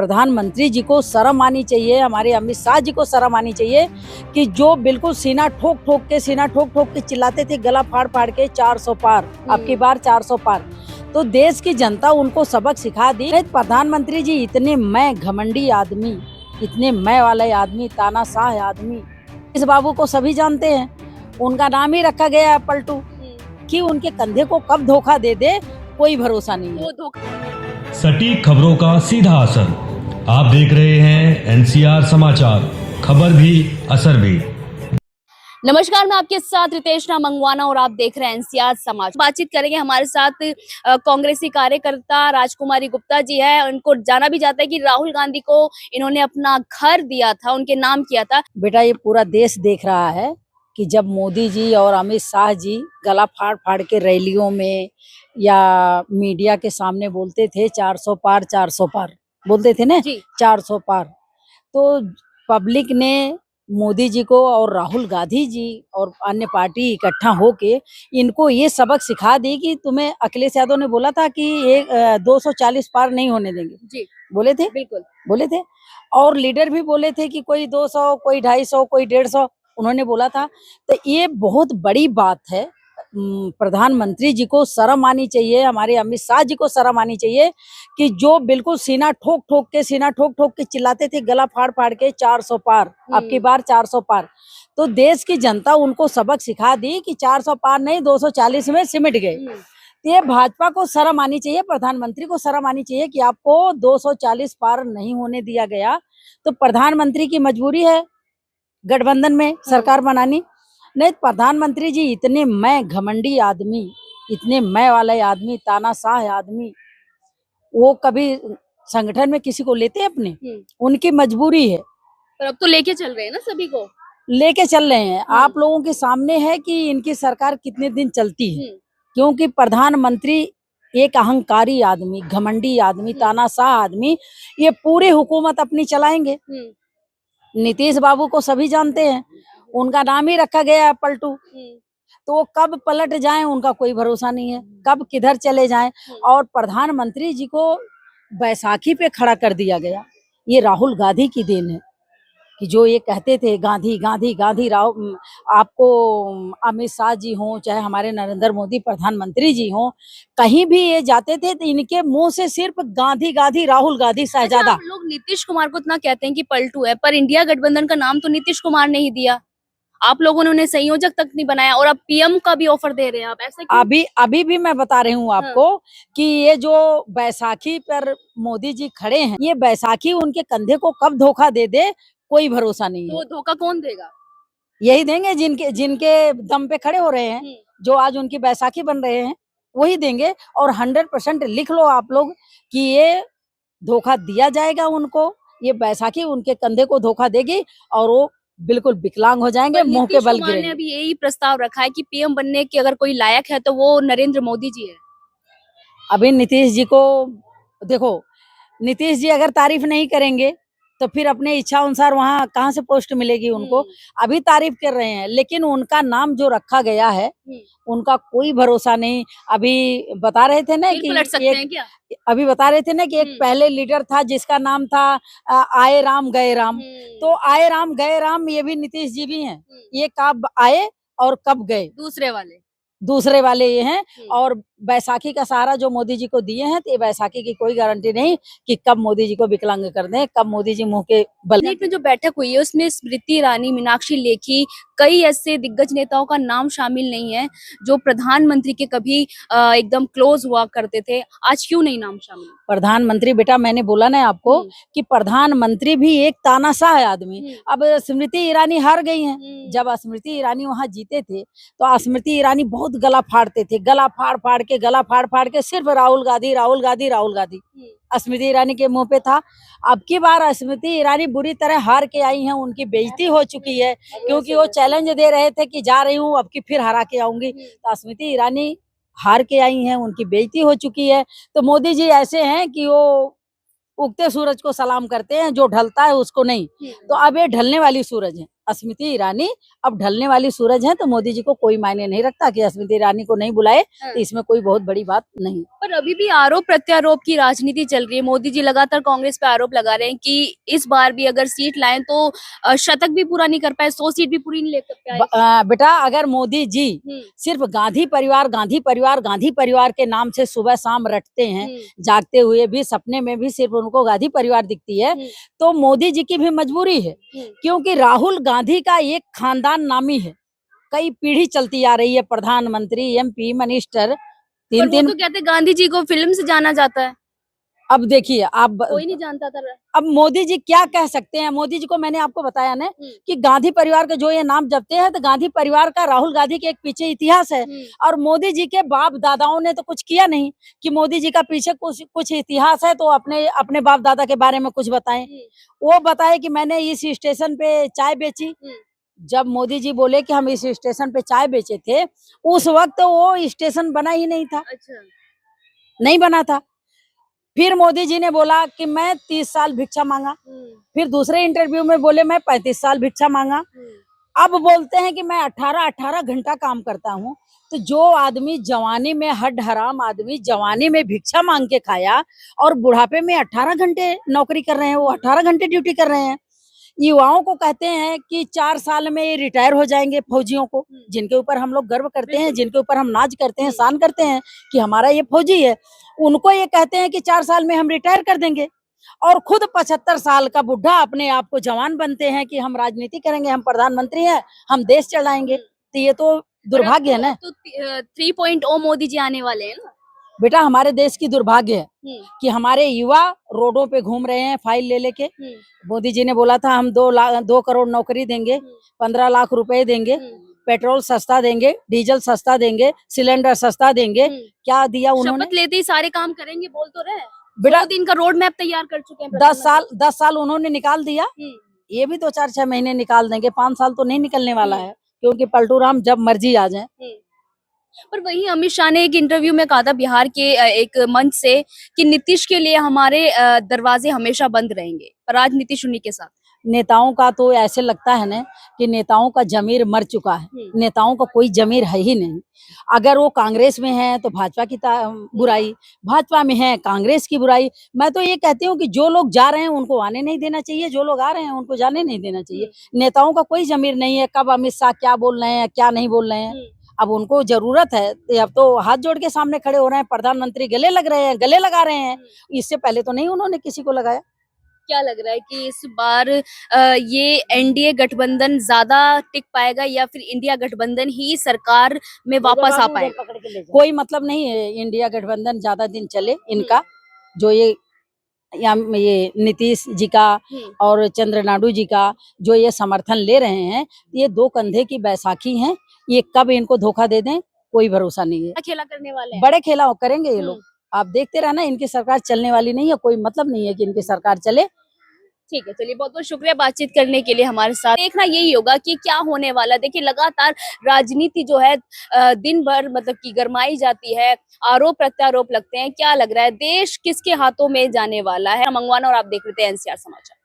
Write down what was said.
प्रधानमंत्री जी को शर्म आनी चाहिए, हमारे अमित शाह जी को शर्म आनी चाहिए कि जो बिल्कुल सीना ठोक ठोक के चिल्लाते थे, गला फाड़ फाड़ के 400 पार, अब की बार 400 पार। तो देश की जनता उनको सबक सिखा दी। प्रधानमंत्री जी इतने मैं घमंडी आदमी, इतने मैं वाले आदमी, तानाशाह आदमी, इस बाबू को सभी जानते हैं। उनका नाम ही रखा गया है पलटू, कि उनके कंधे को कब धोखा दे दे कोई भरोसा नहीं है। सटीक खबरों का सीधा असर। आप देख रहे हैं एनसीआर समाचार, खबर भी असर भी। नमस्कार, मैं आपके साथ रितेश मंगवाना और आप देख रहे हैं एनसीआर समाचार। बातचीत करेंगे, हमारे साथ कांग्रेसी कार्यकर्ता राजकुमारी गुप्ता जी है। उनको जाना भी जाता है कि राहुल गांधी को इन्होंने अपना घर दिया था, उनके नाम किया था। बेटा, ये पूरा देश देख रहा है कि जब मोदी जी और अमित शाह जी गला फाड़ फाड़ के रैलियों में या मीडिया के सामने बोलते थे 400 पार 400 पार बोलते थे ना, 400 पार, तो पब्लिक ने मोदी जी को और राहुल गांधी जी और अन्य पार्टी इकट्ठा होके इनको ये सबक सिखा दी कि तुम्हें अखिलेश यादव ने बोला था कि ये 240 पार नहीं होने देंगे जी, बोले थे, बिल्कुल बोले थे। और लीडर भी बोले थे कि कोई 200, कोई 250, कोई 150 उन्होंने बोला था। तो ये बहुत बड़ी बात है। प्रधानमंत्री जी को शर्म आनी चाहिए, हमारे अमित शाह जी को शर्म आनी चाहिए कि जो बिल्कुल सीना ठोक ठोक के चिल्लाते थे, गला फाड़ फाड़ के 400 पार, अब की बार 400 पार। तो देश की जनता उनको सबक सिखा दी कि 400 पार नहीं 240 में सिमट गए। ये भाजपा को शर्म आनी चाहिए, प्रधानमंत्री को शर्म आनी चाहिए कि आपको 240 पार नहीं होने दिया गया। तो प्रधानमंत्री की मजबूरी है गठबंधन में सरकार बनानी। नहीं, प्रधानमंत्री जी इतने मैं घमंडी आदमी, इतने मैं वाले आदमी, तानाशाह आदमी, वो कभी संगठन में किसी को लेते अपने, उनकी मजबूरी है। पर अब तो लेके चल रहे हैं ना, सभी को लेके चल रहे हैं। आप लोगों के सामने है कि इनकी सरकार कितने दिन चलती है, क्योंकि प्रधानमंत्री एक अहंकारी आदमी, घमंडी आदमी, तानाशाह आदमी, ये पूरी हुकूमत अपनी चलाएंगे। नीतीश बाबू को सभी जानते हैं, उनका नाम ही रखा गया है पलटू। तो वो कब पलट जाएं उनका कोई भरोसा नहीं है, कब किधर चले जाएं। और प्रधानमंत्री जी को बैसाखी पे खड़ा कर दिया गया, ये राहुल गांधी की देन है कि जो ये कहते थे गांधी गांधी गांधी। राहुल, आपको अमित शाह जी हों, चाहे हमारे नरेंद्र मोदी प्रधानमंत्री जी हों, कहीं भी ये जाते थे तो इनके मुंह से सिर्फ गांधी गांधी, राहुल गांधी शहजादा। अच्छा, लोग नीतीश कुमार को इतना कहते हैं कि पलटू है, पर इंडिया गठबंधन का नाम तो नीतीश कुमार ने ही दिया। आप लोगों ने उन्हें संयोजक तक नहीं बनाया और अब पीएम का भी ऑफर दे रहे हैं आप, ऐसा क्यों? अभी भी मैं बता रही हूँ आपको कि ये जो बैसाखी पर मोदी जी खड़े हैं, ये बैसाखी उनके कंधे को कब धोखा दे दे कोई भरोसा नहीं है। तो धोखा कौन देगा? यही देंगे जिनके जिनके दम पे खड़े हो रहे हैं, जो आज उनकी बैसाखी बन रहे हैं, वही देंगे। और 100% लिख लो आप लोग कि ये धोखा दिया जाएगा उनको, ये बैसाखी उनके कंधे को धोखा देगी और वो बिल्कुल विकलांग हो जाएंगे, मुंह के बल गिरेंगे। ने अभी यही प्रस्ताव रखा है कि पीएम बनने के अगर कोई लायक है तो वो नरेंद्र मोदी जी है। अभी नीतीश जी को देखो, नीतीश जी अगर तारीफ नहीं करेंगे तो फिर अपने इच्छा अनुसार वहाँ कहाँ से पोस्ट मिलेगी उनको। अभी तारीफ कर रहे हैं, लेकिन उनका नाम जो रखा गया है उनका कोई भरोसा नहीं। अभी बता रहे थे ना कि अभी बता रहे थे ना कि एक पहले लीडर था जिसका नाम था आए राम गए राम। तो आए राम गए राम ये भी नीतीश जी भी हैं। ये कब आए और कब गए, दूसरे वाले ये हैं। और बैसाखी का सहारा जो मोदी जी को दिए हैं, तो ये बैसाखी की कोई गारंटी नहीं कि कब मोदी जी को विकलांग कर दें, कब मोदी जी मुंह के बल। में जो बैठक हुई है उसमें स्मृति ईरानी, मीनाक्षी लेखी, कई ऐसे दिग्गज नेताओं का नाम शामिल नहीं है जो प्रधानमंत्री के कभी एकदम क्लोज हुआ करते थे। आज क्यों नहीं नाम शामिल? प्रधानमंत्री, बेटा मैंने बोला ना आपको कि प्रधानमंत्री भी एक तानाशाह आदमी। अब स्मृति ईरानी हार गई हैं। जब स्मृति ईरानी वहां जीते थे तो स्मृति ईरानी बहुत गला फाड़ते थे, गला फाड़ फाड़ के सिर्फ राहुल गांधी राहुल गांधी राहुल गांधी स्मृति ईरानी के मुंह पे था। अब की बार स्मृति ईरानी बुरी तरह हार के आई हैं, उनकी बेइज्जती हो चुकी है, क्योंकि वो चैलेंज दे रहे थे कि जा रही हूँ अब की फिर हरा के आऊंगी। तो स्मृति ईरानी हार के आई हैं, उनकी बेइज्जती हो चुकी है। तो मोदी जी ऐसे हैं कि वो उगते सूरज को सलाम करते हैं, जो ढलता है उसको नहीं। तो अब ये ढलने वाली सूरज है स्मृति ईरानी अब ढलने वाली सूरज है, तो मोदी जी को कोई मायने नहीं रखता कि स्मृति ईरानी को नहीं बुलाए, हाँ। तो इसमें कोई बहुत बड़ी बात नहीं। पर अभी भी आरोप प्रत्यारोप की राजनीति चल रही है। मोदी जी लगातार कांग्रेस पे आरोप लगा रहे हैं कि इस बार भी अगर सीट लाएं तो शतक भी पूरा नहीं कर पाए, 100 सीट भी पूरी नहीं ले पाए। बेटा, अगर मोदी जी सिर्फ गांधी परिवार गांधी परिवार गांधी परिवार के नाम से सुबह शाम रटते हैं, जागते हुए भी सपने में भी सिर्फ उनको गांधी परिवार दिखती है, तो मोदी जी की भी मजबूरी है, क्योंकि राहुल गांधी का एक खानदान नामी है, कई पीढ़ी चलती आ रही है, प्रधानमंत्री, MP, मिनिस्टर, पर वो तो कहते गांधी जी को फिल्म से जाना जाता है। अब देखिए आप, कोई नहीं जानता था। अब मोदी जी क्या कह सकते हैं? मोदी जी को मैंने आपको बताया ना कि गांधी परिवार का जो ये नाम जपते हैं, तो गांधी परिवार का राहुल गांधी के एक पीछे इतिहास है, और मोदी जी के बाप दादाओं ने तो कुछ किया नहीं कि मोदी जी का पीछे कुछ इतिहास है, तो अपने बाप दादा के बारे में कुछ बताएं। वो बताए कि मैंने इस स्टेशन पे चाय बेची। जब मोदी जी बोले कि हम इस स्टेशन पे चाय बेचे थे, उस वक्त वो स्टेशन बना ही नहीं था। अच्छा। नहीं बना था। फिर मोदी जी ने बोला कि मैं 30 साल भिक्षा मांगा। फिर दूसरे इंटरव्यू में बोले मैं 35 साल भिक्षा मांगा। अब बोलते हैं कि मैं 18 घंटा काम करता हूँ। तो जो आदमी जवानी में, हड हराम आदमी जवानी में भिक्षा मांग के खाया और बुढ़ापे में 18 घंटे नौकरी कर रहे हैं, वो 18 घंटे ड्यूटी कर रहे हैं। युवाओं को कहते हैं कि 4 साल में ये रिटायर हो जाएंगे, फौजियों को, जिनके ऊपर हम लोग गर्व करते हैं, जिनके ऊपर हम नाज करते हैं, शान करते हैं कि हमारा ये फौजी है, उनको ये कहते हैं कि 4 साल में हम रिटायर कर देंगे, और खुद 75 साल का बुढ़ा अपने आप को जवान बनते हैं कि हम राजनीति करेंगे, हम प्रधानमंत्री हैं, हम देश चलाएंगे। तो ये तो दुर्भाग्य है ना। तो 3.0 मोदी जी आने वाले हैं ना। बेटा, हमारे देश की दुर्भाग्य है कि हमारे युवा रोडों पे घूम रहे हैं फाइल ले लेके। मोदी जी ने बोला था हम 2 करोड़ नौकरी देंगे, 15 लाख रुपए देंगे, पेट्रोल सस्ता देंगे, डीजल सस्ता देंगे, सिलेंडर सस्ता देंगे। क्या दिया उन्होंने? शपथ लेते ही सारे काम करेंगे बोल तो रहे। बेटा, 2 दिन का रोड मैप तैयार कर चुके हैं। 10 साल उन्होंने निकाल दिया। ये भी तो 4-6 महीने निकाल देंगे, 5 साल तो नहीं निकलने वाला है, क्योंकि पलटू राम जब मर्जी आ जाए। पर वहीं अमित शाह ने एक इंटरव्यू में कहा था बिहार के एक मंच से कि नीतीश के लिए हमारे दरवाजे हमेशा बंद रहेंगे, पर आज नीतीश उन्हीं के साथ। नेताओं का तो ऐसे लगता है ना कि नेताओं का जमीर मर चुका है। नेताओं का कोई जमीर है ही नहीं। अगर वो कांग्रेस में है तो भाजपा की बुराई, भाजपा में है कांग्रेस की बुराई। मैं तो ये कहती हूँ कि जो लोग जा रहे हैं उनको आने नहीं देना चाहिए, जो लोग आ रहे हैं उनको जाने नहीं देना चाहिए। नेताओं का कोई जमीर नहीं है, कब अमित शाह क्या बोल रहे हैं, क्या नहीं बोल रहे हैं। अब उनको जरूरत है, अब तो हाथ जोड़ के सामने खड़े हो रहे हैं, प्रधानमंत्री गले लग रहे हैं, गले लगा रहे हैं। इससे पहले तो नहीं उन्होंने किसी को लगाया। क्या लग रहा है कि इस बार ये एनडीए गठबंधन ज्यादा टिक पाएगा या फिर इंडिया गठबंधन ही सरकार में वापस आ पाएगा? कोई मतलब नहीं है इंडिया गठबंधन ज्यादा दिन चले। इनका जो ये नीतीश जी का और चंद्रनाडु जी का जो ये समर्थन ले रहे हैं, ये 2 कंधे की बैसाखी है। ये कब इनको धोखा दे दें कोई भरोसा नहीं है। खेला करने वाले हैं। बड़े खेला करेंगे ये लोग। आप देखते रहना, इनकी सरकार चलने वाली नहीं है, कोई मतलब नहीं है कि इनकी सरकार चले। ठीक है, चलिए बहुत बहुत शुक्रिया बातचीत करने के लिए हमारे साथ। देखना यही होगा कि क्या होने वाला। देखिए लगातार राजनीति जो है दिन भर मतलब की गरमाई जाती है, आरोप प्रत्यारोप लगते हैं। क्या लग रहा है देश किसके हाथों में जाने वाला है? मंगवाना और आप देख रहे थे NCR समाचार।